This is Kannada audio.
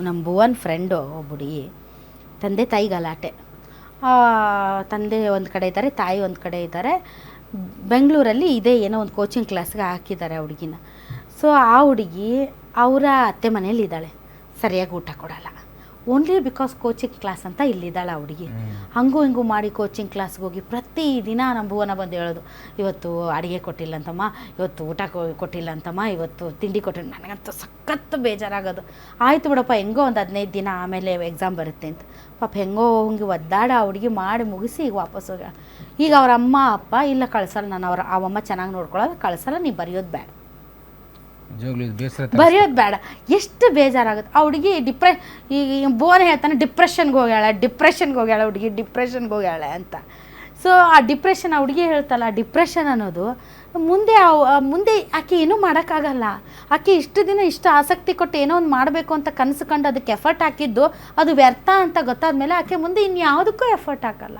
ನಮ್ಮ ಭುವನ್ ಫ್ರೆಂಡು ಒಬ್ಬುಡಿ ತಂದೆ ತಾಯಿ ಗಲಾಟೆ. ತಂದೆ ಒಂದು ಕಡೆ ಇದ್ದಾರೆ, ತಾಯಿ ಒಂದು ಕಡೆ ಇದ್ದಾರೆ. ಬೆಂಗಳೂರಲ್ಲಿ ಇದೇ ಏನೋ ಒಂದು ಕೋಚಿಂಗ್ ಕ್ಲಾಸ್ಗೆ ಹಾಕಿದ್ದಾರೆ ಆ ಹುಡುಗಿನ. ಸೊ ಆ ಹುಡುಗಿ ಅವರ ಅತ್ತೆ ಮನೇಲಿ ಇದ್ದಾಳೆ, ಸರಿಯಾಗಿ ಊಟ ಕೊಡಲ್ಲ. ಓನ್ಲಿ ಬಿಕಾಸ್ ಕೋಚಿಂಗ್ ಕ್ಲಾಸ್ ಅಂತ ಇಲ್ಲಿದ್ದಾಳೆ ಆ ಹುಡುಗಿ. ಹಂಗೂ ಹಿಂಗೂ ಮಾಡಿ ಕೋಚಿಂಗ್ ಕ್ಲಾಸ್ಗೆ ಹೋಗಿ ಪ್ರತಿದಿನ ನಮ್ಮ ಭುವನ ಬಂದು ಹೇಳೋದು, ಇವತ್ತು ಅಡುಗೆ ಕೊಟ್ಟಿಲ್ಲ ಅಂತಮ್ಮ, ಇವತ್ತು ಊಟ ಕೊಟ್ಟಿಲ್ಲ ಅಂತಮ್ಮ, ಇವತ್ತು ತಿಂಡಿ ಕೊಟ್ಟಿಲ್ಲ. ನನಗಂತೂ ಸಖತ್ತು ಬೇಜಾರಾಗೋದು. ಆಯಿತು ಬಿಡಪ್ಪ, ಹೆಂಗೋ ಒಂದು 15 ದಿನ ಆಮೇಲೆ ಎಕ್ಸಾಮ್ ಬರುತ್ತೆ ಅಂತ. ಪಾಪ ಹೆಂಗೋ ಹಂಗೆ ಒದ್ದಾಡ ಆ ಹುಡುಗಿ ಮಾಡಿ ಮುಗಿಸಿ ಈಗ ವಾಪಸ್ ಹೋಗ. ಈಗ ಅವ್ರ ಅಮ್ಮ ಅಪ್ಪ ಇಲ್ಲ ಕಳ್ಸಲ್ಲ, ನಾನು ಅವಮ್ಮ ಚೆನ್ನಾಗಿ ನೋಡ್ಕೊಳ್ಳೋದು, ಕಳ್ಸಲ್ಲ, ನೀವು ಬರೆಯೋದು ಬೇಡ, ಬರೆಯೋದು ಬೇಡ. ಎಷ್ಟು ಬೇಜಾರಾಗುತ್ತೆ ಆ ಹುಡುಗಿ. ಈಗ ಬೋನ್ ಹೇಳ್ತಾನೆ ಡಿಪ್ರೆಷನ್ಗೆ ಹೋಗ್ಯಾಳ ಹುಡುಗಿ, ಡಿಪ್ರೆಷನ್ಗೆ ಹೋಗ್ಯಾಳೆ ಅಂತ. ಸೊ ಆ ಡಿಪ್ರೆಷನ್ ಆ ಹುಡುಗಿ ಹೇಳ್ತಲ್ಲ, ಡಿಪ್ರೆಷನ್ ಅನ್ನೋದು ಮುಂದೆ ಆಕೆ ಏನೂ ಮಾಡೋಕ್ಕಾಗಲ್ಲ. ಆಕೆ ಇಷ್ಟು ದಿನ ಇಷ್ಟು ಆಸಕ್ತಿ ಕೊಟ್ಟು ಏನೋ ಒಂದು ಮಾಡಬೇಕು ಅಂತ ಕನಸು ಕಂಡು ಅದಕ್ಕೆ ಎಫರ್ಟ್ ಹಾಕಿದ್ದು ಅದು ವ್ಯರ್ಥ ಅಂತ ಗೊತ್ತಾದ ಮೇಲೆ ಆಕೆ ಮುಂದೆ ಇನ್ಯಾವುದಕ್ಕೂ ಎಫರ್ಟ್ ಹಾಕಲ್ಲ.